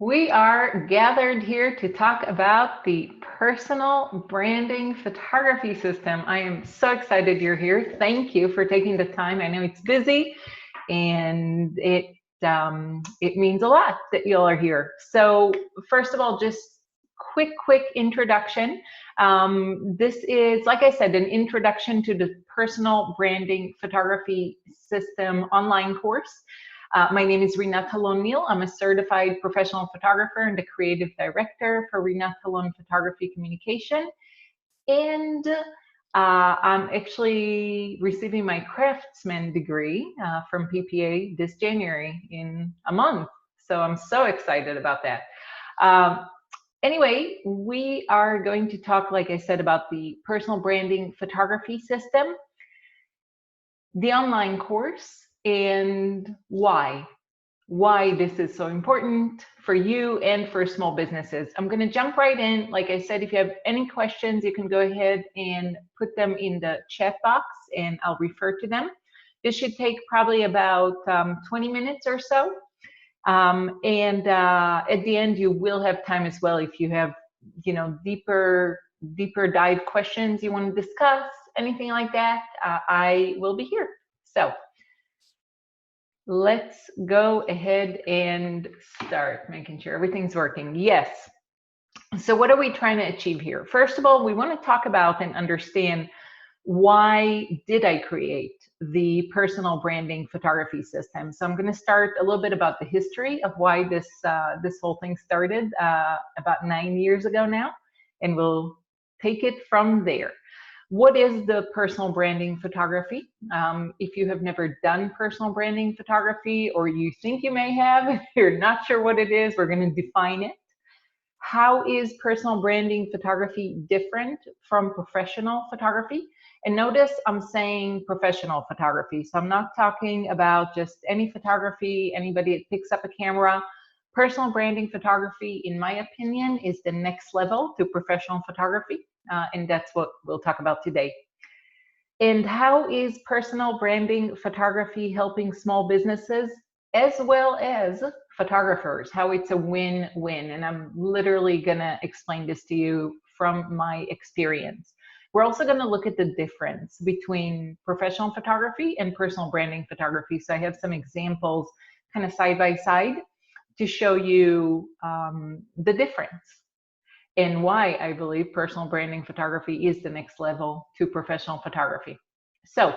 We are gathered here to talk about the personal branding photography system. I am so excited you're here. Thank you for taking the time. I know it's busy and it means a lot that you all are here. So first of all, just quick introduction. This is, like I said, an introduction to the personal branding photography system online course. My name is Rinat Talon-Neal. I'm a certified professional photographer and the creative director for Rinat Talon Photography Communication. And I'm actually receiving my craftsman degree from PPA this January in a month. So I'm so excited about that. Anyway, we are going to talk, like I said, about the personal branding photography system, the online course, and why this is so important for you and for small businesses. I'm going to jump right in. Like I said, if you have any questions, you can go ahead and put them in the chat box and I'll refer to them. This should take probably about 20 minutes or so. And at the end, you will have time as well if you have, deeper dive questions you want to discuss, anything like that, I will be here. So let's go ahead and start making sure everything's working. Yes. So what are we trying to achieve here? First of all, we want to talk about and understand why did I create the personal branding photography system. So I'm going to start a little bit about the history of why this whole thing started about 9 years ago now, and we'll take it from there. What is the personal branding photography? If you have never done personal branding photography, or you think you may have, you're not sure what it is, we're going to define it. How is personal branding photography different from professional photography? And notice I'm saying professional photography. So I'm not talking about just any photography, anybody that picks up a camera. Personal branding photography, in my opinion, is the next level to professional photography. And that's what we'll talk about today. And how is personal branding photography helping small businesses as well as photographers? How it's a win-win. And I'm literally going to explain this to you from my experience. We're also going to look at the difference between professional photography and personal branding photography. So I have some examples kind of side by side to show you the difference and why I believe personal branding photography is the next level to professional photography. So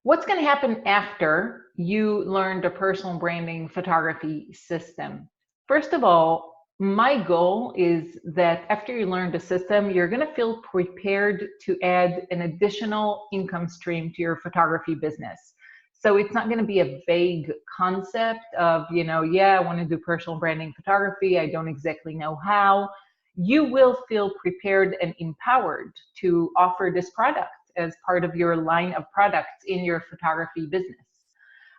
what's going to happen after you learn the personal branding photography system? First of all, my goal is that after you learn the system, you're going to feel prepared to add an additional income stream to your photography business. So it's not going to be a vague concept of, I want to do personal branding photography. I don't exactly know how. You will feel prepared and empowered to offer this product as part of your line of products in your photography business.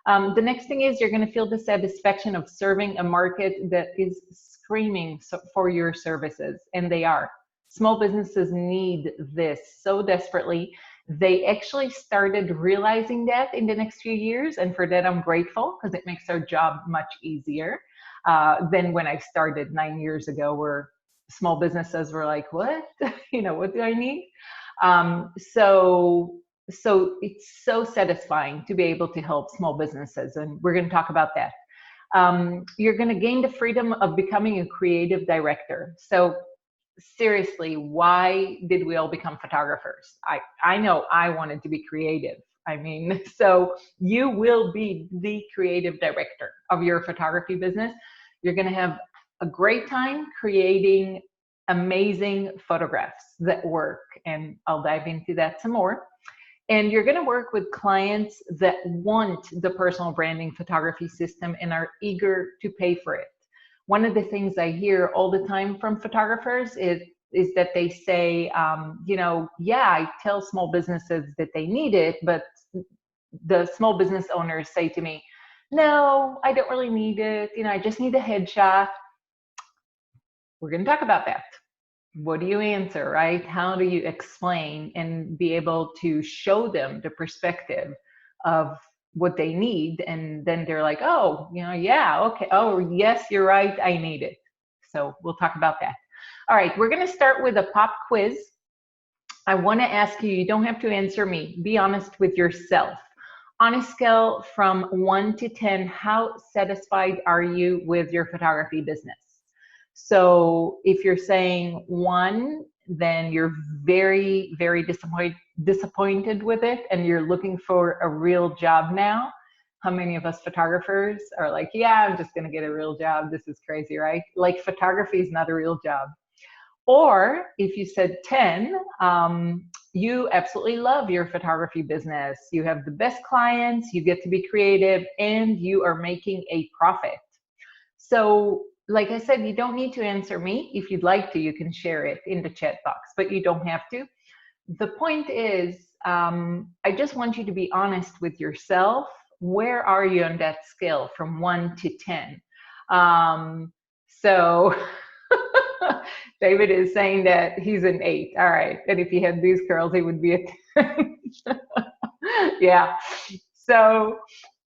The next thing is you're going to feel the satisfaction of serving a market that is screaming for your services, and they are. Small businesses need this so desperately. They actually started realizing that in the next few years, and for that I'm grateful because it makes our job much easier than when I started 9 years ago, where small businesses were like, what? What do I need? So it's so satisfying to be able to help small businesses, and we're going to talk about that. You're going to gain the freedom of becoming a creative director. So seriously, why did we all become photographers? I know I wanted to be creative. So you will be the creative director of your photography business. You're going to have a great time creating amazing photographs that work, and I'll dive into that some more. And you're going to work with clients that want the personal branding photography system and are eager to pay for it. One of the things I hear all the time from photographers is that they say, I tell small businesses that they need it, but the small business owners say to me, no, I don't really need it. I just need a headshot. We're going to talk about that. What do you answer, right? How do you explain and be able to show them the perspective of, what they need, and then they're like, oh, yeah, okay, oh yes, you're right, I need it. So we'll talk about that. All right, we're going to start with a pop quiz. I want to ask you, you don't have to answer me, be honest with yourself. On a scale from 1 to 10, how satisfied are you with your photography business? So if you're saying 1, then you're very, very disappointed with it and you're looking for a real job now. How many of us photographers are like, yeah, I'm just going to get a real job. This is crazy, right? Like, photography is not a real job. Or if you said 10, you absolutely love your photography business. You have the best clients, you get to be creative, and you are making a profit. So, like I said, you don't need to answer me. If you'd like to, you can share it in the chat box, but you don't have to. The point is, I just want you to be honest with yourself. Where are you on that scale from 1 to 10? So David is saying that he's an 8. All right. And if he had these curls, he would be a 10. Yeah. So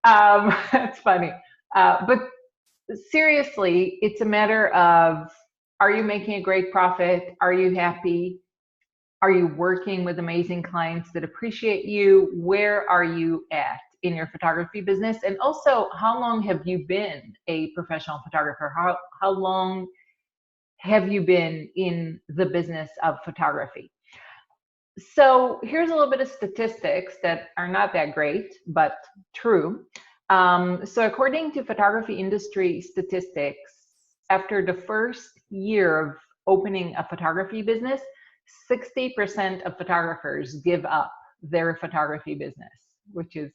that's funny. But seriously, it's a matter of, are you making a great profit? Are you happy? Are you working with amazing clients that appreciate you? Where are you at in your photography business? And also, how long have you been a professional photographer? How long have you been in the business of photography? So here's a little bit of statistics that are not that great, but true. So according to photography industry statistics, after the first year of opening a photography business, 60% of photographers give up their photography business, which is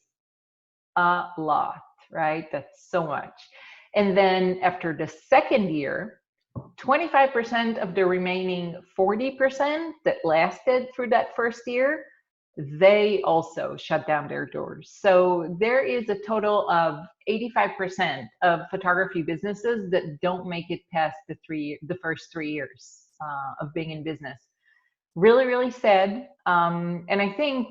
a lot, right? That's so much. And then after the second year, 25% of the remaining 40% that lasted through that first year, they also shut down their doors. So there is a total of 85% of photography businesses that don't make it past the first 3 years of being in business. Really, really sad. And I think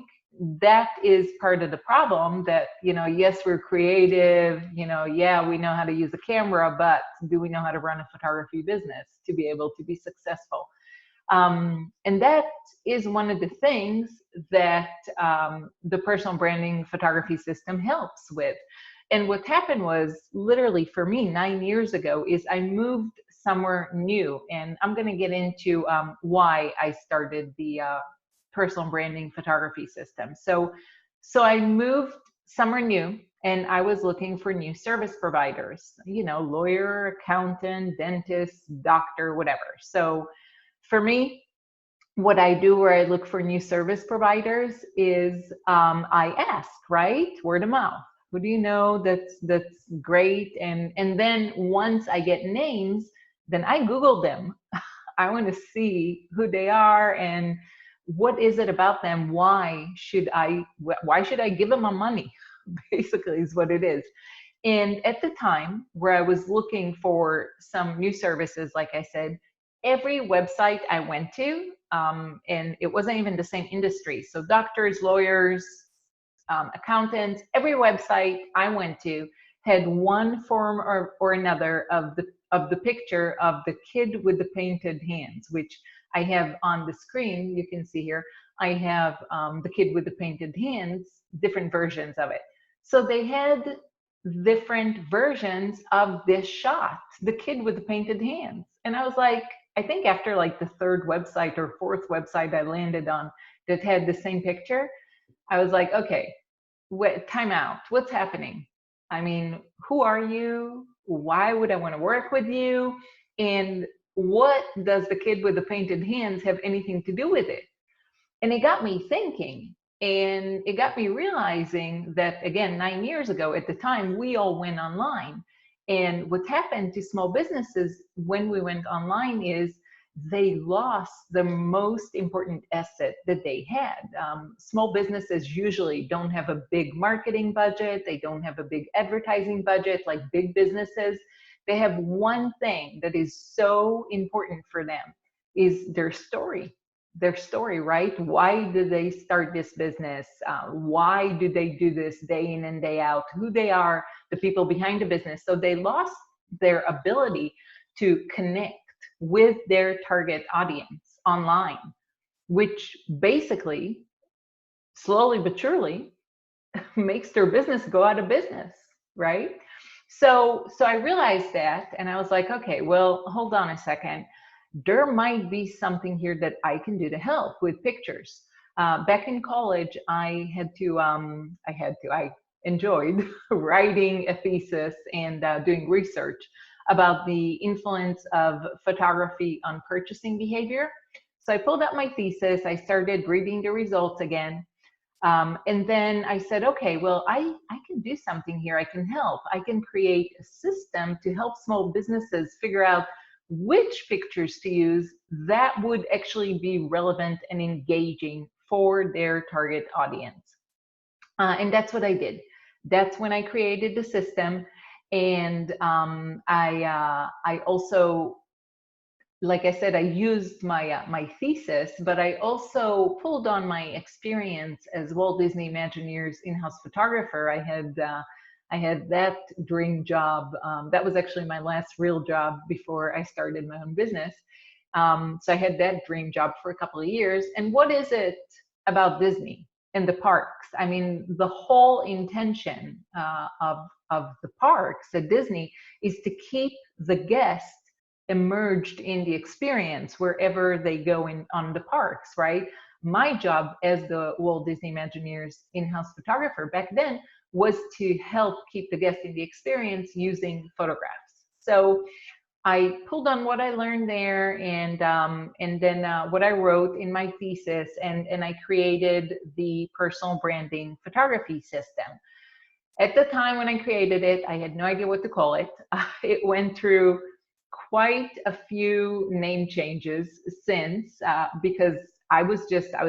that is part of the problem, that, yes, we're creative, yeah, we know how to use a camera, but do we know how to run a photography business to be able to be successful? And that is one of the things that the personal branding photography system helps with. And what happened was, literally for me 9 years ago, is I moved somewhere new, and I'm going to get into why I started the personal branding photography system. So I moved somewhere new, and I was looking for new service providers, lawyer, accountant, dentist, doctor, whatever. So for me, what I do where I look for new service providers is I ask, right? Word of mouth. Who do you know that's great? And then once I get names, then I Google them. I want to see who they are and what is it about them. Why should I give them my money? Basically is what it is. And at the time where I was looking for some new services, like I said, every website I went to, and it wasn't even the same industry. So doctors, lawyers, accountants, every website I went to had one form or another of the picture of the kid with the painted hands, which I have on the screen. You can see here, I have the kid with the painted hands, different versions of it. So they had different versions of this shot, the kid with the painted hands. And I was like, I think after like the third website or fourth website I landed on that had the same picture, I was like, okay, time out. What's happening? I mean, who are you? Why would I want to work with you? And what does the kid with the painted hands have anything to do with it? And it got me thinking, and it got me realizing that, again, 9 years ago at the time, we all went online. And what happened to small businesses when we went online is they lost the most important asset that they had. Small businesses usually don't have a big marketing budget. They don't have a big advertising budget like big businesses. They have one thing that is so important for them, is their story. their story, right? Why did they start this business? Why do they do this day in and day out? Who they are, the people behind the business. So they lost their ability to connect with their target audience online, which basically, slowly but surely, makes their business go out of business, right? So I realized that, and I was like, okay, well, hold on a second. There might be something here that I can do to help with pictures. Back in college, I enjoyed writing a thesis and doing research about the influence of photography on purchasing behavior. So I pulled out my thesis, I started reading the results again, and then I said, okay, well, I can do something here. I can help. I can create a system to help small businesses figure out which pictures to use that would actually be relevant and engaging for their target audience. And that's what I did. That's when I created the system. And I also, like I said, I used my thesis, but I also pulled on my experience as Walt Disney Imagineer's in-house photographer. I had that dream job. That was actually my last real job before I started my own business. So I had that dream job for a couple of years. And what is it about Disney and the parks? I mean, the whole intention of the parks at Disney is to keep the guest emerged in the experience wherever they go on the parks, right? My job as the Walt Disney Imagineer's in-house photographer back then was to help keep the guest in the experience using photographs. So I pulled on what I learned there, and then what I wrote in my thesis, and I created the personal branding photography system. At the time when I created it, I had no idea what to call it. It went through quite a few name changes since, because I was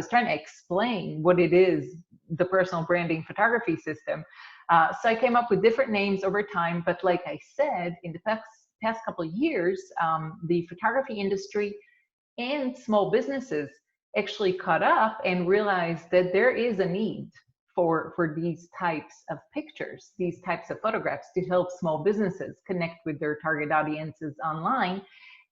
trying to explain what it is, the personal branding photography system. So I came up with different names over time, but like I said, in the past couple of years, the photography industry and small businesses actually caught up and realized that there is a need for these types of pictures, these types of photographs, to help small businesses connect with their target audiences online.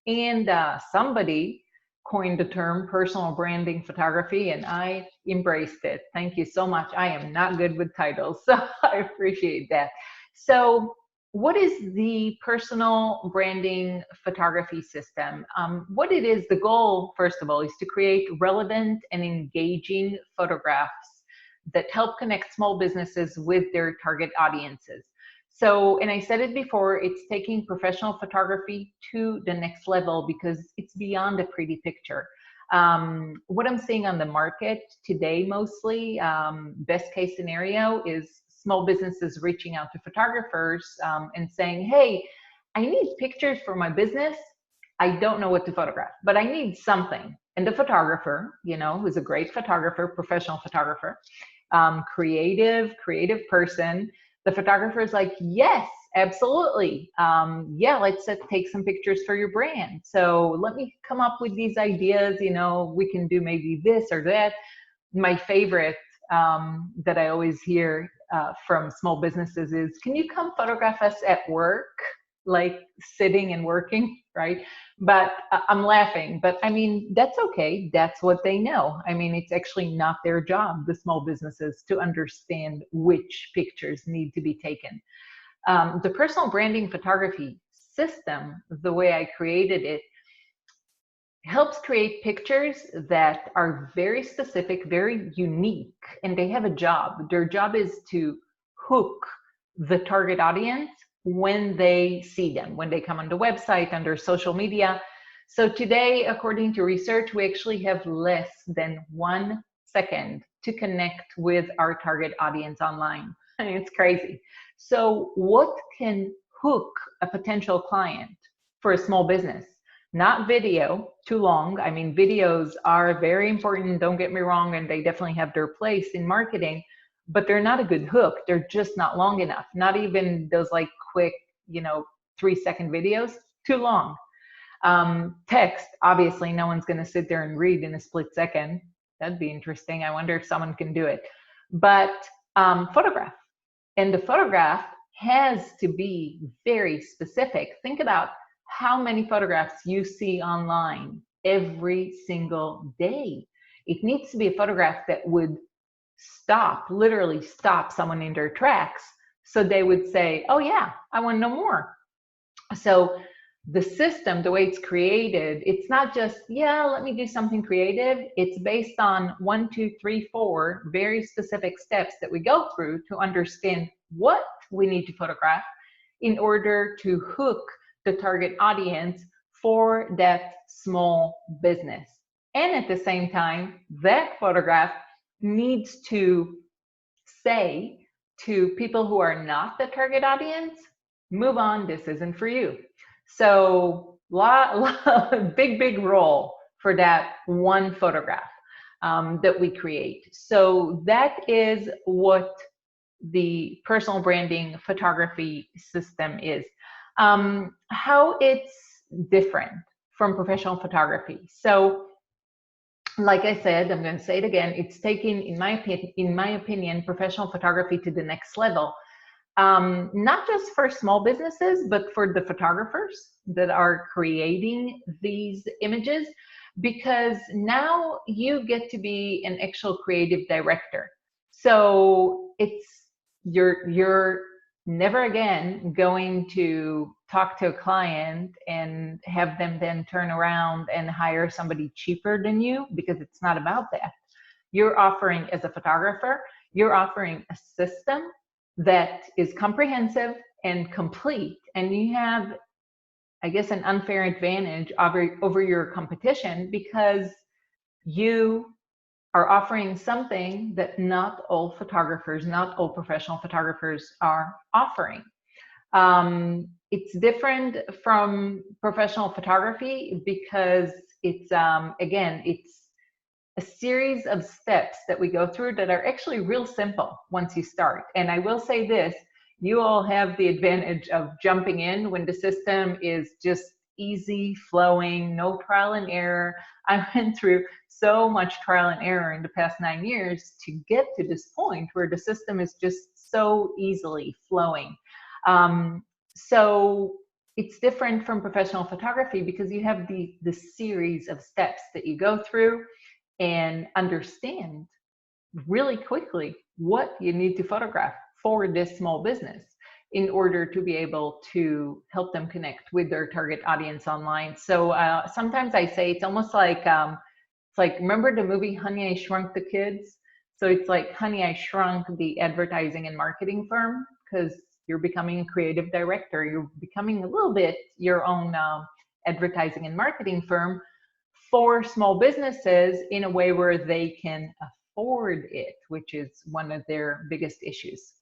And somebody coined the term personal branding photography, and I embraced it. Thank you so much. I am not good with titles, so I appreciate that. So what is the personal branding photography system? What it is, the goal, first of all, is to create relevant and engaging photographs that help connect small businesses with their target audiences. So, and I said it before, it's taking professional photography to the next level because it's beyond a pretty picture. What I'm seeing on the market today, mostly, best case scenario is small businesses reaching out to photographers and saying, hey, I need pictures for my business. I don't know what to photograph, but I need something. And the photographer, you know, who's a great photographer, professional photographer, creative person, the photographer is like, yes, absolutely. Yeah, let's take some pictures for your brand. So let me come up with these ideas. You know, we can do maybe this or that. My favorite that I always hear from small businesses is, can you come photograph us at work? Like sitting and working, right? But I'm laughing, but I mean, that's okay. That's what they know. I mean, it's actually not their job, the small businesses, to understand which pictures need to be taken. The personal branding photography system, the way I created it, helps create pictures that are very specific, very unique, and they have a job. Their job is to hook the target audience when they see them, when they come on the website, on their social media. So today, according to research, we actually have less than 1 second to connect with our target audience online. I mean, it's crazy. So what can hook a potential client for a small business? Not video, too long. I mean, videos are very important, don't get me wrong, and they definitely have their place in marketing, but they're not a good hook. They're just not long enough. Not even those like quick, 3-second videos, too long. Text, obviously, no one's going to sit there and read in a split second. That'd be interesting. I wonder if someone can do it. But photograph. And the photograph has to be very specific. Think about how many photographs you see online every single day. It needs to be a photograph that would stop, literally stop someone in their tracks. So they would say, oh yeah, I want to know more. So the system, the way it's created, it's not just, yeah, let me do something creative. It's based on 1, 2, 3, 4 very specific steps that we go through to understand what we need to photograph in order to hook the target audience for that small business. And at the same time, that photograph needs to say to people who are not the target audience, move on, this isn't for you. So big role for that one photograph that we create. So that is what the personal branding photography system is. How it's different from professional photography. So like I said, I'm going to say it again, it's taking, in my opinion, professional photography to the next level. Not just for small businesses, but for the photographers that are creating these images, because now you get to be an actual creative director. So you're never again going to talk to a client and have them then turn around and hire somebody cheaper than you, because it's not about that. You're offering, as a photographer, you're offering a system that is comprehensive and complete, and you have, I guess, an unfair advantage over your competition, because you are offering something that not all photographers, not all professional photographers are offering. It's different from professional photography because it's, again, it's a series of steps that we go through that are actually real simple once you start. And I will say this, you all have the advantage of jumping in when the system is just easy, flowing, no trial and error. I went through so much trial and error in the past 9 years to get to this point where the system is just so easily flowing. So it's different from professional photography because you have the series of steps that you go through and understand really quickly what you need to photograph for this small business in order to be able to help them connect with their target audience online. So sometimes I say it's almost like, remember the movie Honey, I Shrunk the Kids? So it's like, Honey, I Shrunk the advertising and marketing firm, because you're becoming a creative director. You're becoming a little bit your own advertising and marketing firm for small businesses in a way where they can afford it, which is one of their biggest issues.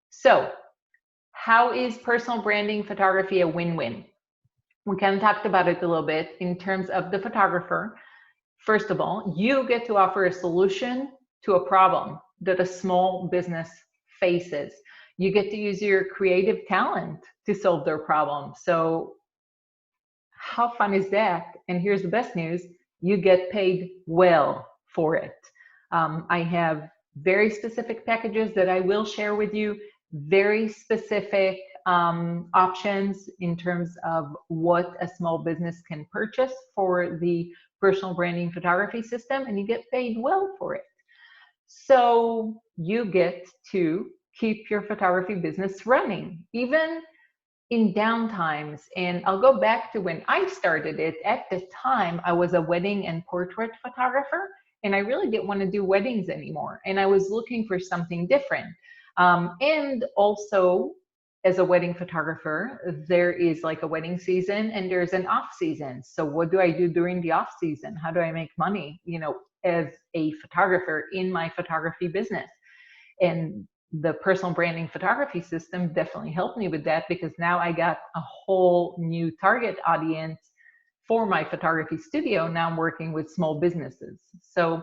So how is personal branding photography a win-win? We kind of talked about it a little bit in terms of the photographer. First of all, you get to offer a solution to a problem that a small business faces. You get to use your creative talent to solve their problem. So how fun is that? And here's the best news, you get paid well for it. I have very specific packages that I will share with you, very specific options in terms of what a small business can purchase for the personal branding photography system, and you get paid well for it. So you get to keep your photography business running, even in downtimes. And I'll go back to when I started it. At the time, I was a wedding and portrait photographer, and I really didn't want to do weddings anymore. And I was looking for something different. And also, as a wedding photographer, there is like a wedding season and there's an off season. So what do I do during the off season? How do I make money, as a photographer in my photography business? And the personal branding photography system definitely helped me with that, because now I got a whole new target audience for my photography studio. Now I'm working with small businesses. So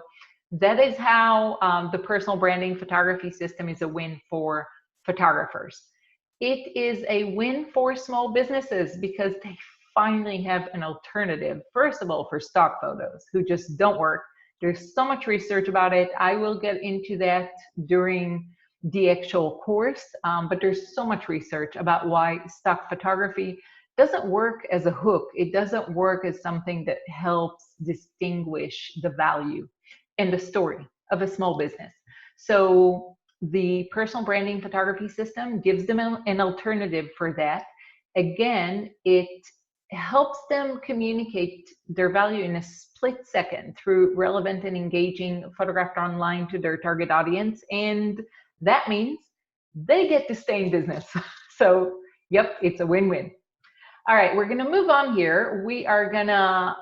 that is how the personal branding photography system is a win for photographers. It is a win for small businesses because they finally have an alternative, first of all, for stock photos who just don't work. There's so much research about it. I will get into that during the actual course, but there's so much research about why stock photography doesn't work as a hook. It doesn't work as something that helps distinguish the value and the story of a small business. So the personal branding photography system gives them an alternative for that. Again, it helps them communicate their value in a split second through relevant and engaging photographed online to their target audience. And that means they get to stay in business. So, yep, it's a win-win. All right, we're gonna move on here. We are gonna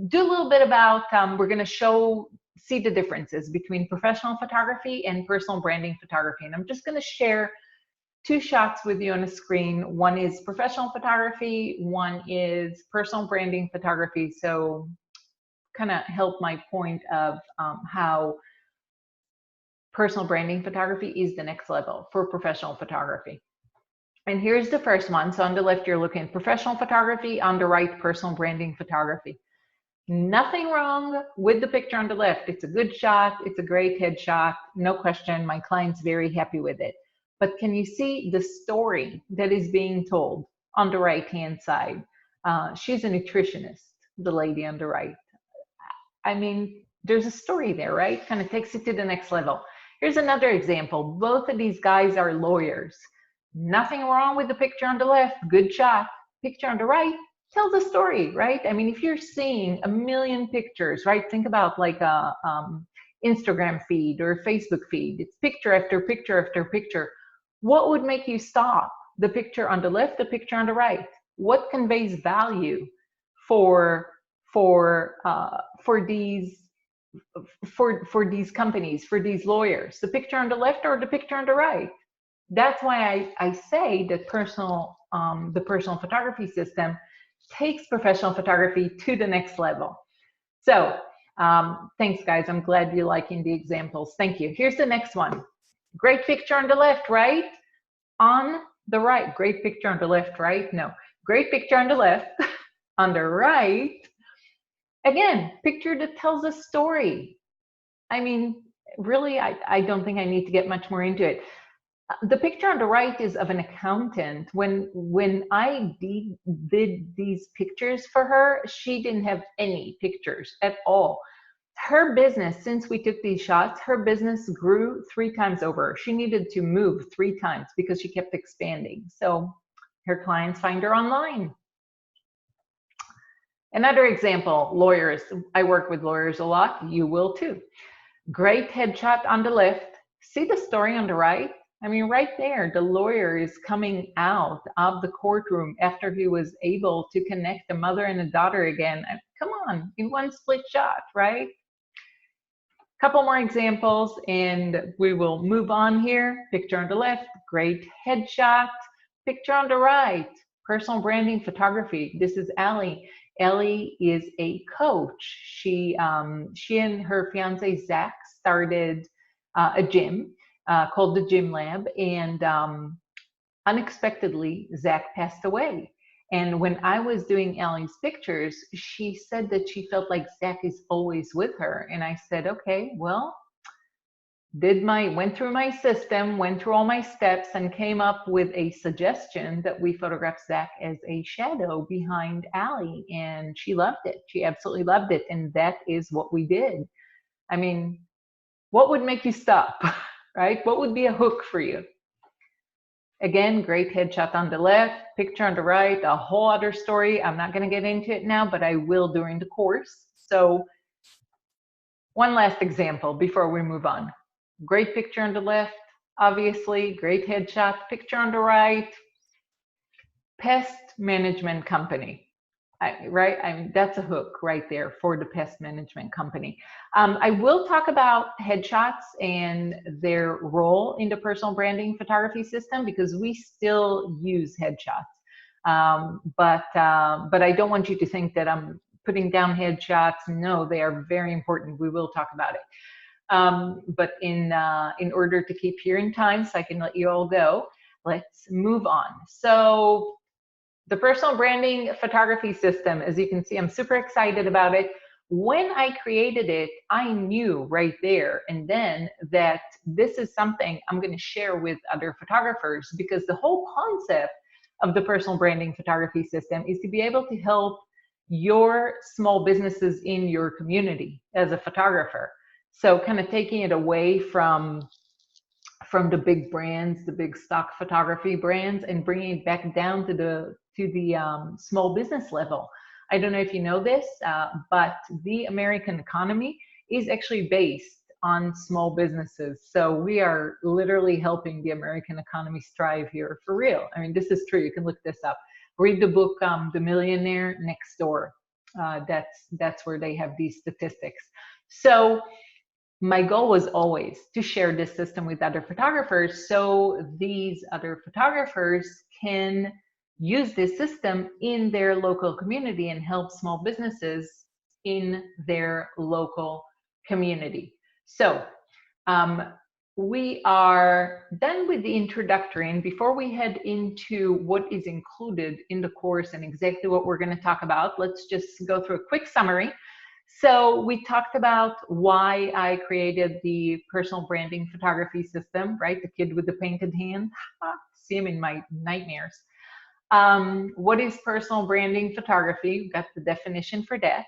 do a little bit about, we're gonna see the differences between professional photography and personal branding photography. And I'm just gonna share 2 shots with you on the screen. One is professional photography, one is personal branding photography. So kind of help my point of how personal branding photography is the next level for professional photography. And here's the first one. So on the left, you're looking at professional photography, on the right, personal branding photography. Nothing wrong with the picture on the left. It's a good shot. It's a great headshot. No question. My client's very happy with it. But can you see the story that is being told on the right-hand side? She's a nutritionist, the lady on the right. I mean, there's a story there, right? Kind of takes it to the next level. Here's another example. Both of these guys are lawyers. Nothing wrong with the picture on the left. Good shot. Picture on the right tells a story, right? I mean, if you're seeing a million pictures, right? Think about like a Instagram feed or Facebook feed. It's picture after picture after picture. What would make you stop? The picture on the left, the picture on the right? What conveys value for these companies, for these lawyers? The picture on the left or the picture on the right? That's why I say that the personal photography system takes professional photography to the next level. So thanks, guys. I'm glad you're liking the examples. Thank you. Here's the next one. Great picture on the left, right? On the right. Great picture on the left, right? No. Great picture on the left. On the right, again, picture that tells a story. I mean, really, I don't think I need to get much more into it. The picture on the right is of an accountant. When I did these pictures for her, she didn't have any pictures at all. Her business, since we took these shots, her business grew 3 times over. She needed to move 3 times because she kept expanding. So her clients find her online. Another example, lawyers. I work with lawyers a lot. You will too. Great headshot on the left. See the story on the right? I mean, right there, the lawyer is coming out of the courtroom after he was able to connect a mother and a daughter again. Come on, in one split shot, right? Couple more examples and we will move on here. Picture on the left, great headshot. Picture on the right, personal branding photography. This is Allie. Ellie is a coach. She and her fiance Zach started a gym called the Gym Lab, and unexpectedly Zach passed away. And when I was doing Ellie's pictures, she said that she felt like Zach is always with her. And I said, okay, well, went through my system, went through all my steps, and came up with a suggestion that we photograph Zach as a shadow behind Allie. And she loved it. She absolutely loved it. And that is what we did. I mean, what would make you stop, right? What would be a hook for you? Again, great headshot on the left, picture on the right, a whole other story. I'm not going to get into it now, but I will during the course. So one last example before we move on. Great picture on the left, obviously, great headshot, picture on the right, pest management company. Right? I mean, that's a hook right there for the pest management company. I will talk about headshots and their role in the personal branding photography system because we still use headshots. But I don't want you to think that I'm putting down headshots. No, they are very important. We will talk about it. But in order to keep here in time so I can let you all go, let's move on. So the personal branding photography system, as you can see, I'm super excited about it. When I created it, I knew right there and then that this is something I'm going to share with other photographers, because the whole concept of the personal branding photography system is to be able to help your small businesses in your community as a photographer. So kind of taking it away from the big brands, the big stock photography brands, and bringing it back down to the small business level. I don't know if you know this, but the American economy is actually based on small businesses. So we are literally helping the American economy strive here for real. I mean, this is true. You can look this up. Read the book, The Millionaire Next Door. That's where they have these statistics. So my goal was always to share this system with other photographers so these other photographers can use this system in their local community and help small businesses in their local community. So we are done with the introductory, and before we head into what is included in the course and exactly what we're going to talk about, let's just go through a quick summary. So we talked about why I created the personal branding photography system, right? The kid with the painted hand. See him in my nightmares. What is personal branding photography? We got the definition for that.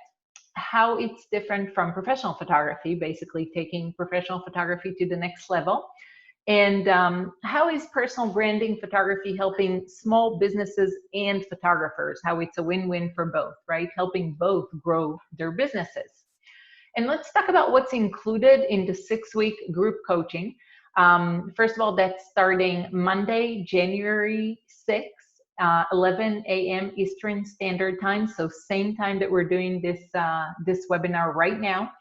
How it's different from professional photography, basically taking professional photography to the next level. And how is personal branding photography helping small businesses and photographers? How it's a win-win for both, right? Helping both grow their businesses. And let's talk about what's included in the 6-week group coaching. First of all, that's starting Monday, January 6th, 11 a.m. Eastern Standard Time. So same time that we're doing this webinar right now.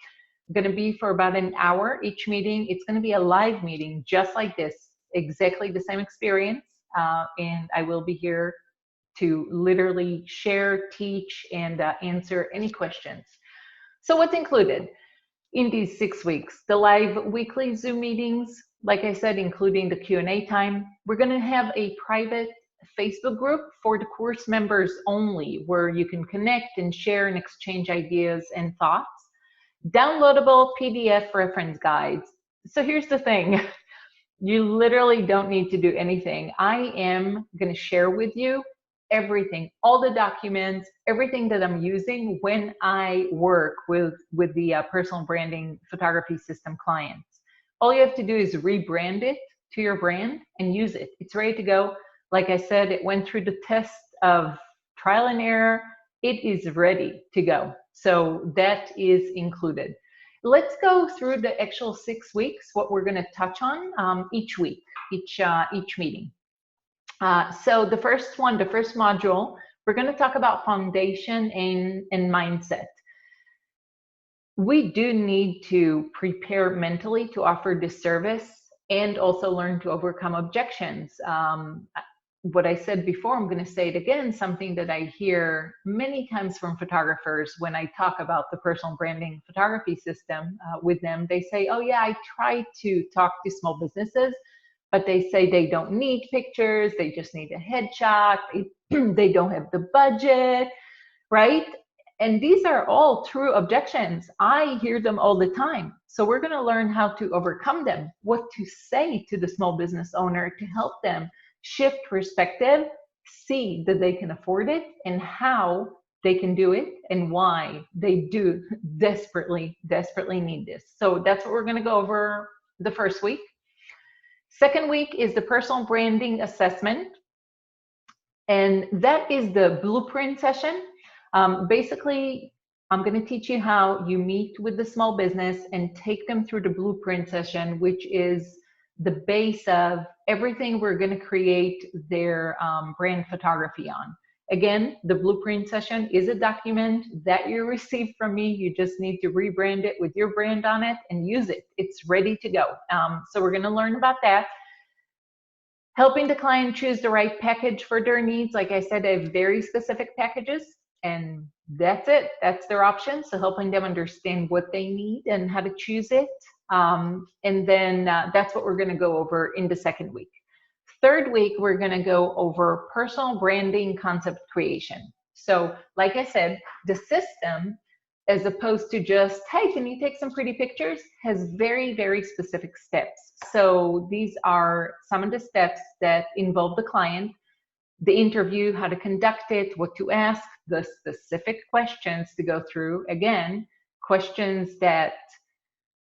Going to be for about an hour each meeting. It's going to be a live meeting just like this, exactly the same experience, and I will be here to literally share, teach, and answer any questions. So what's included in these 6 weeks? The live weekly Zoom meetings, like I said, including the Q&A time. We're going to have a private Facebook group for the course members only, where you can connect and share and exchange ideas and thoughts. Downloadable PDF reference guides. So here's the thing. You literally don't need to do anything. I am going to share with you everything, all the documents, everything that I'm using when I work with the personal branding photography system clients. All you have to do is rebrand it to your brand and use it. It's ready to go. Like I said, it went through the test of trial and error. It is ready to go. So that is included. Let's go through the actual 6 weeks, what we're going to touch on each week, each meeting. So the first one, the first module, we're going to talk about foundation and mindset. We do need to prepare mentally to offer this service and also learn to overcome objections. What I said before, I'm going to say it again, something that I hear many times from photographers when I talk about the personal branding photography system with them. They say, oh yeah, I try to talk to small businesses, but they say they don't need pictures, they just need a headshot, they don't have the budget, right? And these are all true objections. I hear them all the time. So we're going to learn how to overcome them, what to say to the small business owner to help them shift perspective, see that they can afford it, and how they can do it, and why they do desperately need this. So that's what we're going to go over the first week. Second week is the personal branding assessment, and that is the blueprint session. Basically, I'm going to teach you how you meet with the small business and take them through the blueprint session, which is the base of everything we're going to create their brand photography on. Again, the blueprint session is a document that you receive from me. You just need to rebrand it with your brand on it and use it. It's ready to go. So we're going to learn about that. Helping the client choose the right package for their needs. Like I said, I have very specific packages, and that's it. That's their option. So helping them understand what they need and how to choose it. And then that's what we're going to go over in the second week. Third week, we're going to go over personal branding concept creation. So, like I said, the system, as opposed to just, hey, can you take some pretty pictures, has very, very specific steps. So these are some of the steps that involve the client, the interview, how to conduct it, what to ask, the specific questions to go through. Again, questions that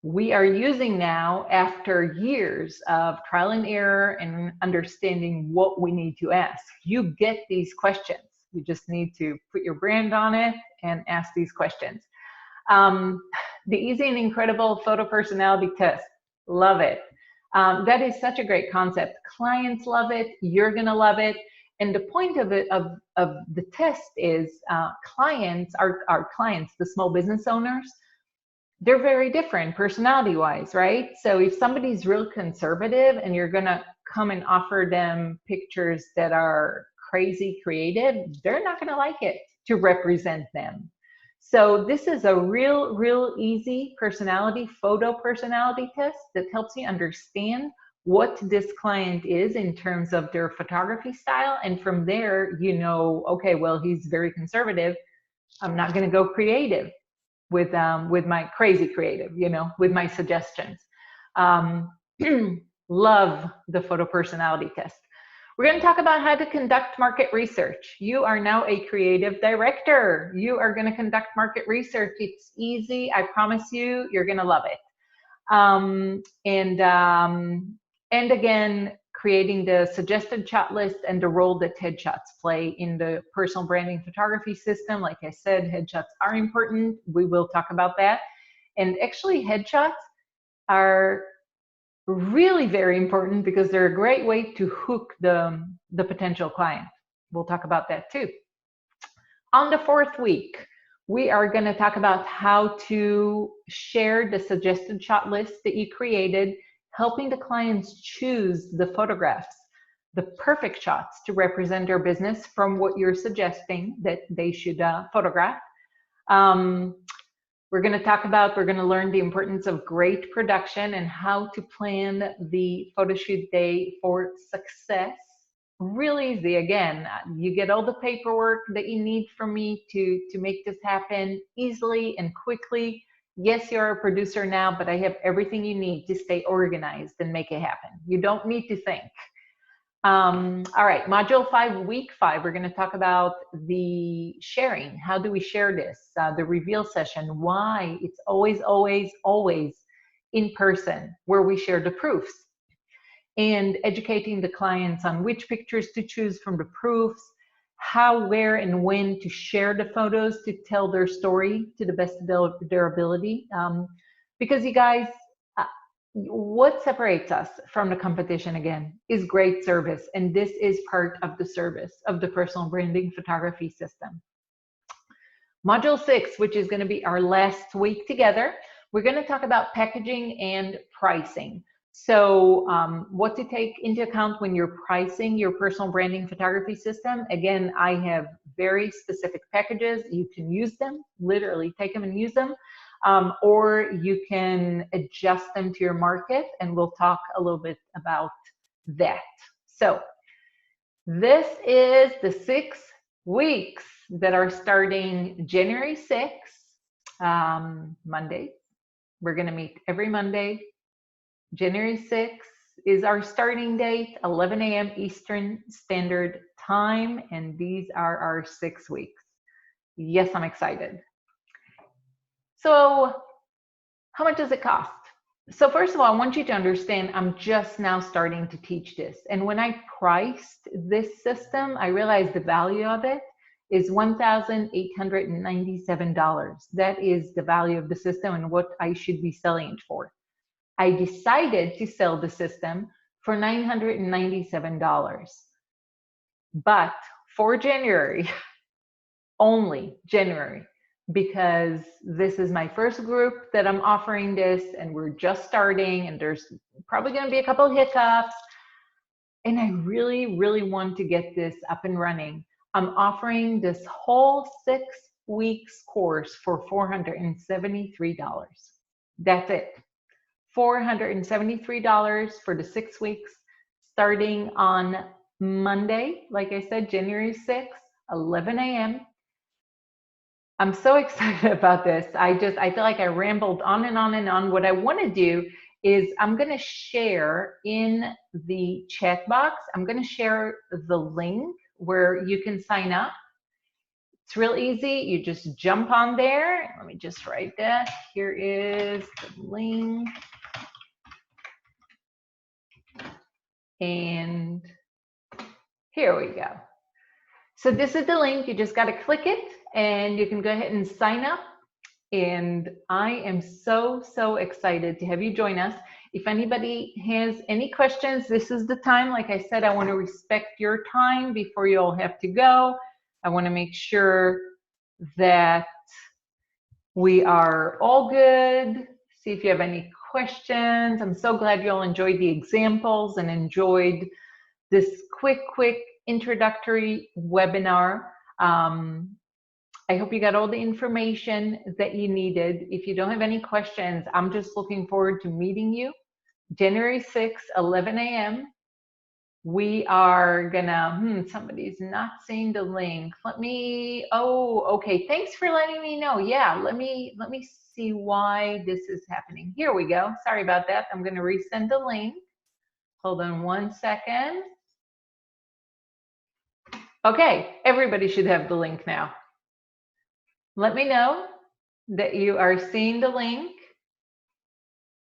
we are using now after years of trial and error and understanding what we need to ask. You get these questions. You just need to put your brand on it and ask these questions. The easy and incredible photo personality test. Love it. That is such a great concept. Clients love it. You're going to love it. And the point of it, of the test is clients, our clients, the small business owners, they're very different personality-wise, right? So if somebody's real conservative and you're gonna come and offer them pictures that are crazy creative, they're not gonna like it to represent them. So this is a real easy photo personality test that helps you understand what this client is in terms of their photography style. And from there, you know, okay, well, he's very conservative. I'm not gonna go creative with my crazy creative, you know, with my suggestions. Love the photo personality test. We're going to talk about how to conduct market research. You are now a creative director. You are going to conduct market research. It's easy. I promise you, you're going to love it. And again, creating the suggested shot list and the role that headshots play in the personal branding photography system. Like I said, headshots are important. We will talk about that. And actually, headshots are really very important because they're a great way to hook the potential client. We'll talk about that too. On the fourth week, we are going to talk about how to share the suggested shot list that you created, helping the clients choose the photographs, the perfect shots to represent their business from what you're suggesting that they should photograph. We're going to learn the importance of great production and how to plan the photo shoot day for success. Really easy. Again, you get all the paperwork that you need from me to make this happen easily and quickly. Yes, you're a producer now, but I have everything you need to stay organized and make it happen. You don't need to think. All right, module 5, week 5, we're going to talk about the sharing. How do we share this? The reveal session, why it's always in person where we share the proofs, and educating the clients on which pictures to choose from the proofs, how, where, and when to share the photos to tell their story to the best of their ability. Because you guys, what separates us from the competition, again, is great service. And this is part of the service of the personal branding photography system. Module 6, which is going to be our last week together, we're going to talk about packaging and pricing. So what to take into account when you're pricing your personal branding photography system. Again, I have very specific packages. You can use them, literally take them and use them, or you can adjust them to your market, and we'll talk a little bit about that. So this is the 6 weeks that are starting January 6th, Monday. We're going to meet every Monday. January 6th is our starting date, 11 a.m. Eastern Standard Time, and these are our 6 weeks. Yes, I'm excited. So how much does it cost? So first of all, I want you to understand I'm just now starting to teach this. And when I priced this system, I realized the value of it is $1,897. That is the value of the system and what I should be selling it for. I decided to sell the system for $997. But for January, only January, because this is my first group that I'm offering this, and we're just starting, and there's probably going to be a couple of hiccups, and I really want to get this up and running. I'm offering this whole 6 weeks course for $473. That's it. $473 for the 6 weeks, starting on Monday, like I said, January 6th, 11 a.m. I'm so excited about this. I feel like I rambled on and on and on. What I want to do is I'm going to share in the chat box, I'm going to share the link where you can sign up. It's real easy. You just jump on there. Let me just write that. Here is the link. And here we go. So this is the link. You just got to click it and you can go ahead and sign up. And I am so, so excited to have you join us. If anybody has any questions, this is the time. Like I said, I want to respect your time before you all have to go. I want to make sure that we are all good. See if you have any questions. I'm so glad you all enjoyed the examples and enjoyed this quick introductory webinar. I hope you got all the information that you needed. If you don't have any questions, I'm just looking forward to meeting you. January 6th, 11 a.m. We are gonna, somebody's not seeing the link. Oh, okay, thanks for letting me know. Yeah, let me see why this is happening. Here we go, sorry about that. I'm gonna resend the link. Hold on one second. Okay, everybody should have the link now. Let me know that you are seeing the link.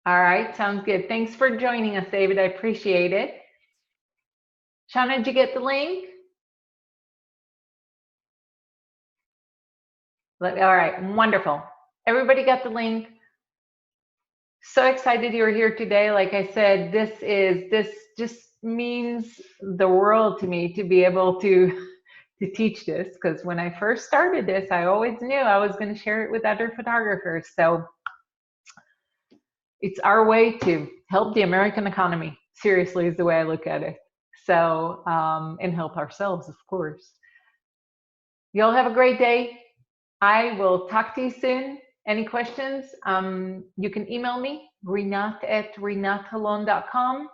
All right, sounds good. Thanks for joining us, David. I appreciate it. Shauna, did you get the link? All right, wonderful. Everybody got the link. So excited you're here today. Like I said, this just means the world to me to be able to teach this, because when I first started this, I always knew I was going to share it with other photographers. So it's our way to help the American economy, seriously, is the way I look at it. So, and help ourselves, of course. Y'all have a great day. I will talk to you soon. Any questions? You can email me, renat@renathalon.com.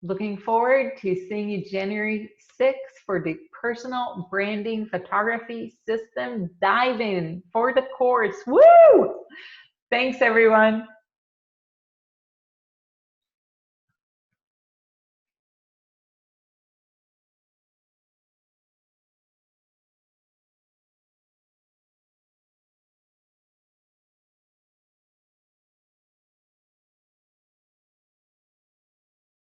Looking forward to seeing you January 6th for the personal branding photography system dive in for the course. Woo! Thanks, everyone.